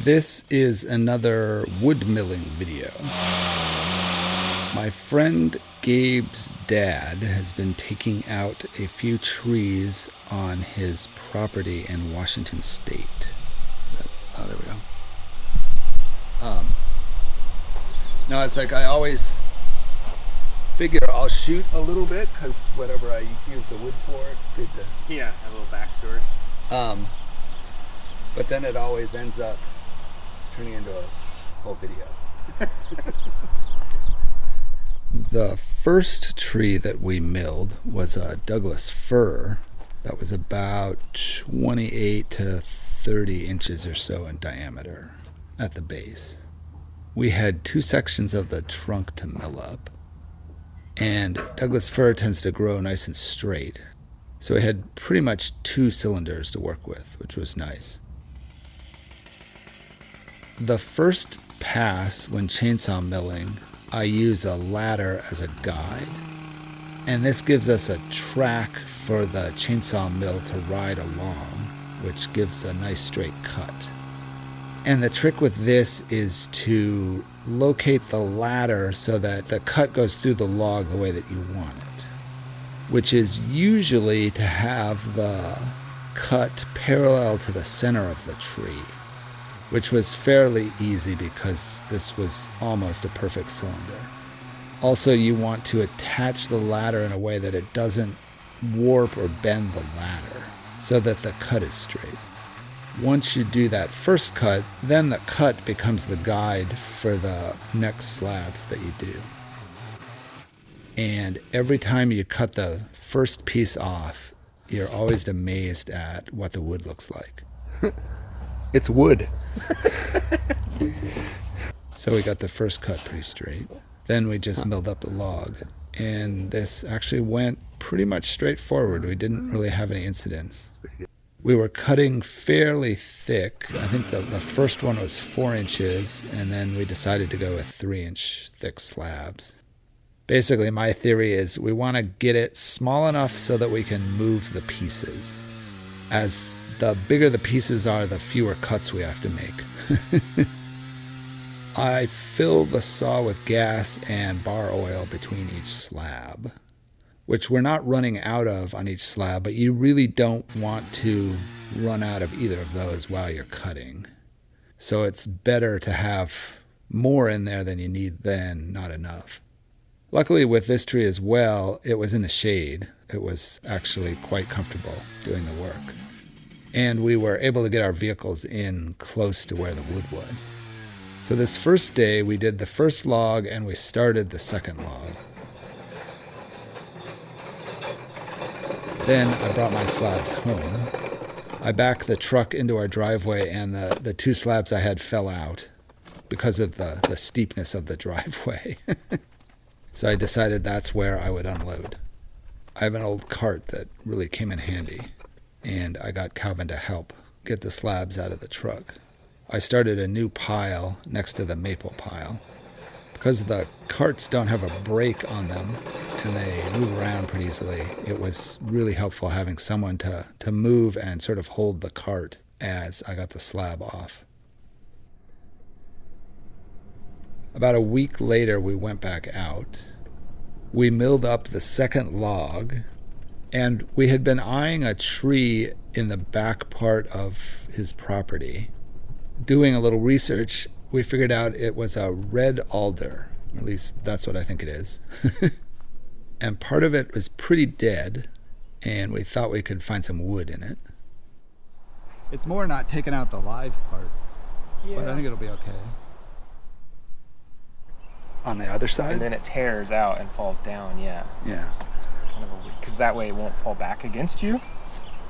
This is another wood milling video. My friend Gabe's dad has been taking out a few trees on his property in Washington State. There we go. No, it's like I always figure I'll shoot a little bit because whatever I use the wood for, it's good to... Yeah, a little backstory. But then it always ends up turning into a whole video. The first tree that we milled was a Douglas Fir that was about 28 to 30 inches or so in diameter at the base. We had two sections of the trunk to mill up, and Douglas Fir tends to grow nice and straight, so we had pretty much two cylinders to work with, which was nice. The first pass when chainsaw milling, I use a ladder as a guide, and this gives us a track for the chainsaw mill to ride along, which gives a nice straight cut. And the trick with this is to locate the ladder so that the cut goes through the log the way that you want it, which is usually to have the cut parallel to the center of the tree, which was fairly easy because this was almost a perfect cylinder. Also, you want to attach the ladder in a way that it doesn't warp or bend the ladder so that the cut is straight. Once you do that first cut, then the cut becomes the guide for the next slabs that you do. And every time you cut the first piece off, you're always amazed at what the wood looks like. It's wood. So we got the first cut pretty straight. Then we just milled up the log. And this actually went pretty much straight forward. We didn't really have any incidents. We were cutting fairly thick. I think the first one was 4 inches, and then we decided to go with 3-inch thick slabs. Basically, my theory is we want to get it small enough so that we can move the pieces. As the bigger the pieces are, the fewer cuts we have to make. I fill the saw with gas and bar oil between each slab, which we're not running out of on each slab, but you really don't want to run out of either of those while you're cutting. So it's better to have more in there than you need than not enough. Luckily with this tree as well, it was in the shade. It was actually quite comfortable doing the work. And we were able to get our vehicles in close to where the wood was. So this first day, we did the first log and we started the second log. Then I brought my slabs home. I backed the truck into our driveway and the two slabs I had fell out because of the steepness of the driveway. So I decided that's where I would unload. I have an old cart that really came in handy, and I got Calvin to help get the slabs out of the truck. I started a new pile next to the maple pile. Because the carts don't have a brake on them and they move around pretty easily, it was really helpful having someone to move and sort of hold the cart as I got the slab off. About a week later, we went back out. We milled up the second log, and we had been eyeing a tree in the back part of his property. Doing a little research, we figured out it was a Red Alder. At least that's what I think it is. And part of it was pretty dead, and we thought we could find some wood in it. It's more not taking out the live part, but I think it'll be okay. On the other side? And then it tears out and falls down, yeah. Yeah. It's kind of a weird, because that way it won't fall back against you.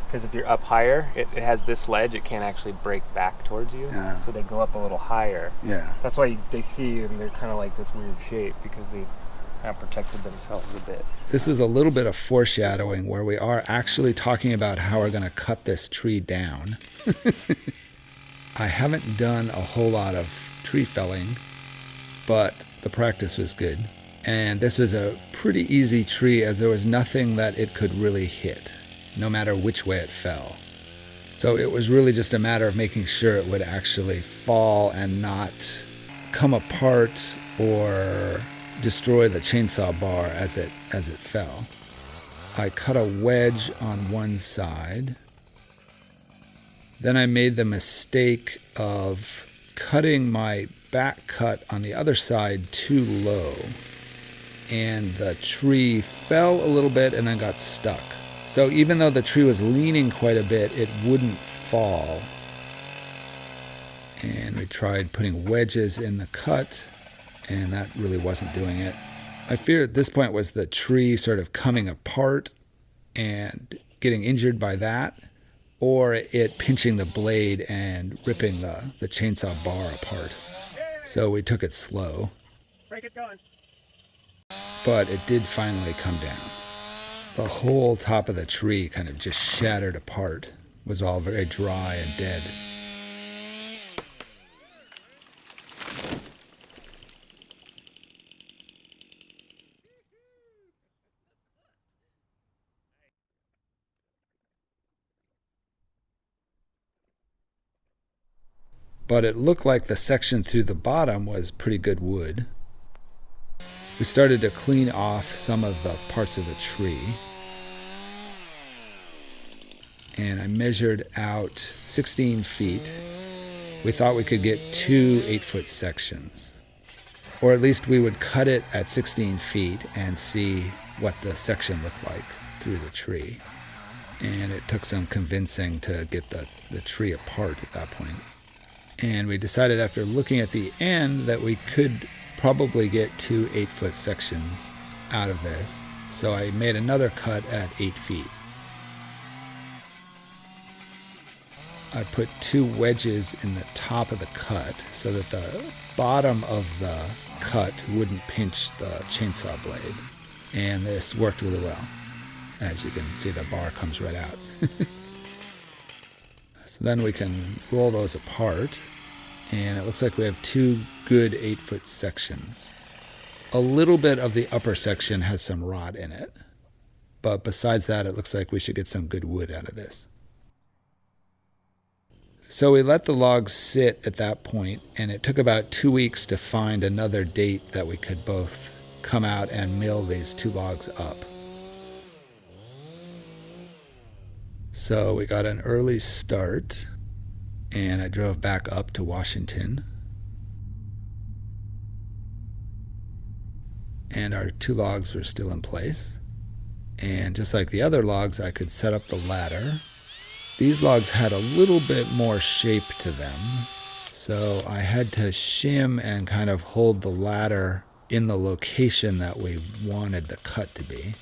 Because if you're up higher, it has this ledge, it can't actually break back towards you. Yeah. So they go up a little higher. Yeah. That's why they see and they're kind of like this weird shape, because they have protected themselves a bit. This is a little bit of foreshadowing where we are actually talking about how we're going to cut this tree down. I haven't done a whole lot of tree felling, but the practice was good. And this was a pretty easy tree as there was nothing that it could really hit, no matter which way it fell. So it was really just a matter of making sure it would actually fall and not come apart or destroy the chainsaw bar as it fell. I cut a wedge on one side. Then I made the mistake of cutting my back cut on the other side too low. And the tree fell a little bit and then got stuck. So even though the tree was leaning quite a bit, it wouldn't fall. And we tried putting wedges in the cut, and that really wasn't doing it. My fear at this point was the tree sort of coming apart and getting injured by that, or it pinching the blade and ripping the chainsaw bar apart. So we took it slow. Break, it's going. But it did finally come down. The whole top of the tree kind of just shattered apart. It was all very dry and dead. But it looked like the section through the bottom was pretty good wood. We started to clean off some of the parts of the tree. And I measured out 16 feet. We thought we could get 2 8-foot sections. Or at least we would cut it at 16 feet and see what the section looked like through the tree. And it took some convincing to get the tree apart at that point. And we decided after looking at the end that we could probably get 2 8-foot sections out of this. So I made another cut at 8 feet. I put 2 wedges in the top of the cut so that the bottom of the cut wouldn't pinch the chainsaw blade. And this worked really well. As you can see, the bar comes right out. So then we can roll those apart, and it looks like we have 2 good 8-foot sections. A little bit of the upper section has some rot in it, but besides that, it looks like we should get some good wood out of this. So we let the logs sit at that point, and it took about 2 weeks to find another date that we could both come out and mill these 2 logs up. So we got an early start, and I drove back up to Washington. And our 2 logs were still in place. And just like the other logs, I could set up the ladder. These logs had a little bit more shape to them, so I had to shim and kind of hold the ladder in the location that we wanted the cut to be.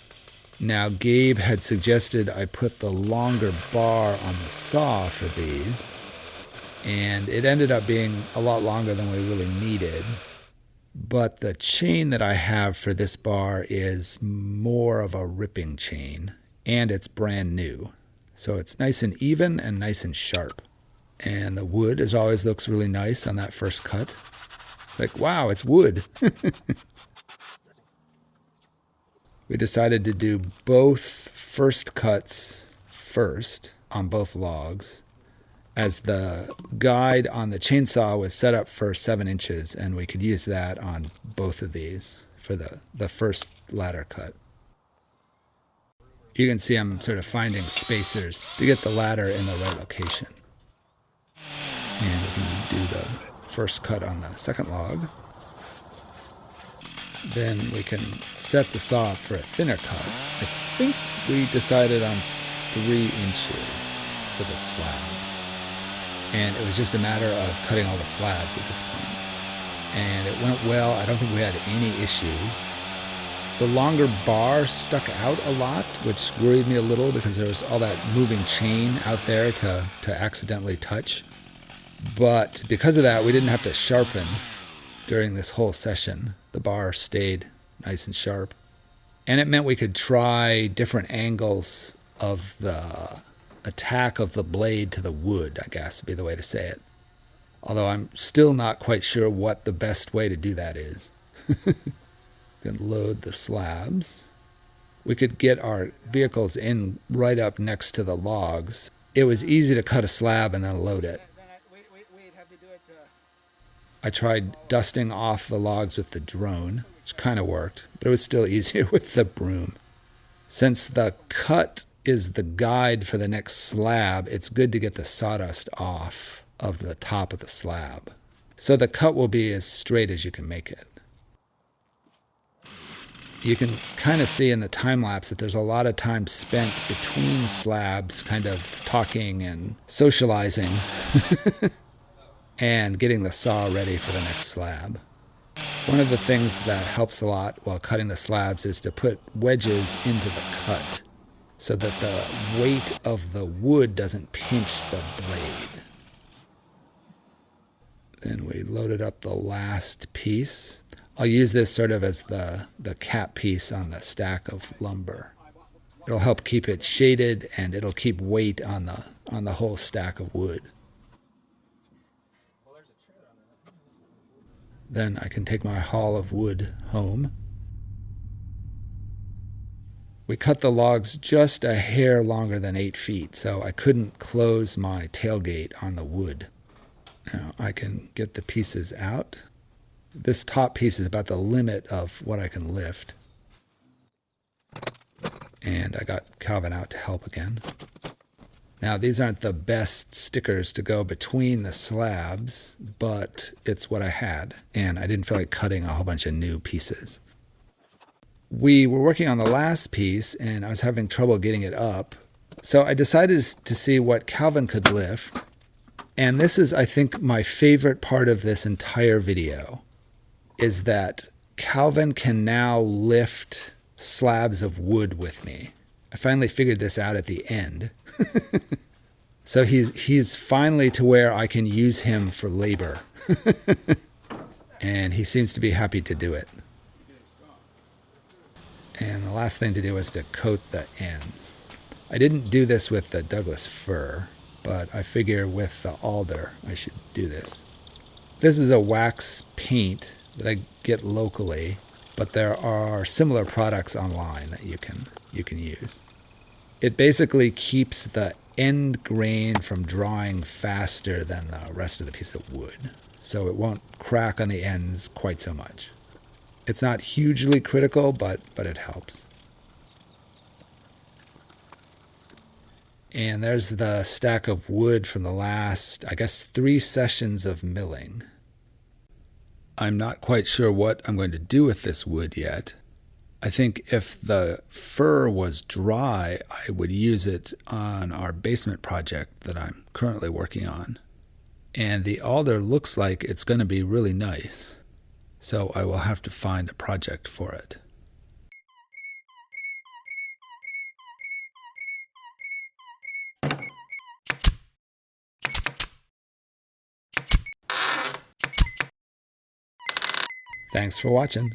Now, Gabe had suggested I put the longer bar on the saw for these, and it ended up being a lot longer than we really needed. But the chain that I have for this bar is more of a ripping chain, and it's brand new. So it's nice and even and nice and sharp. And the wood, as always, looks really nice on that first cut. It's like, wow, it's wood. We decided to do both first cuts first on both logs, as the guide on the chainsaw was set up for 7 inches, and we could use that on both of these for the first ladder cut. You can see I'm sort of finding spacers to get the ladder in the right location. And we can do the first cut on the second log. Then we can set the saw up for a thinner cut. I think we decided on 3 inches for the slabs. And it was just a matter of cutting all the slabs at this point. And it went well. I don't think we had any issues. The longer bar stuck out a lot, which worried me a little because there was all that moving chain out there to accidentally touch. But because of that, we didn't have to sharpen during this whole session. The bar stayed nice and sharp. And it meant we could try different angles of the attack of the blade to the wood, I guess would be the way to say it. Although I'm still not quite sure what the best way to do that is. We can load the slabs. We could get our vehicles in right up next to the logs. it was easy to cut a slab and then load it. I tried dusting off the logs with the drone, which kind of worked, but it was still easier with the broom. Since the cut is the guide for the next slab, it's good to get the sawdust off of the top of the slab. So the cut will be as straight as you can make it. You can kind of see in the time lapse that there's a lot of time spent between slabs, kind of talking and socializing and getting the saw ready for the next slab. One of the things that helps a lot while cutting the slabs is to put wedges into the cut so that the weight of the wood doesn't pinch the blade. Then we loaded up the last piece. I'll use this sort of as the cap piece on the stack of lumber. It'll help keep it shaded and it'll keep weight on the whole stack of wood. Then I can take my haul of wood home. We cut the logs just a hair longer than 8 feet, so I couldn't close my tailgate on the wood. Now I can get the pieces out. This top piece is about the limit of what I can lift. And I got Calvin out to help again. Now these aren't the best stickers to go between the slabs, but it's what I had, and I didn't feel like cutting a whole bunch of new pieces. We were working on the last piece, and I was having trouble getting it up, so I decided to see what Calvin could lift. And this is, I think, my favorite part of this entire video, is that Calvin can now lift slabs of wood with me. I finally figured this out at the end. So he's finally to where I can use him for labor. And he seems to be happy to do it. And the last thing to do is to coat the ends. I didn't do this with the Douglas Fir, but I figure with the Alder I should do this. This is a wax paint that I get locally, but there are similar products online that you can use. It basically keeps the end grain from drying faster than the rest of the piece of wood, so it won't crack on the ends quite so much. It's not hugely critical, but it helps. And there's the stack of wood from the last, I guess, 3 sessions of milling. I'm not quite sure what I'm going to do with this wood yet. I think if the fir was dry, I would use it on our basement project that I'm currently working on. And the alder looks like it's going to be really nice, so I will have to find a project for it. Thanks for watching.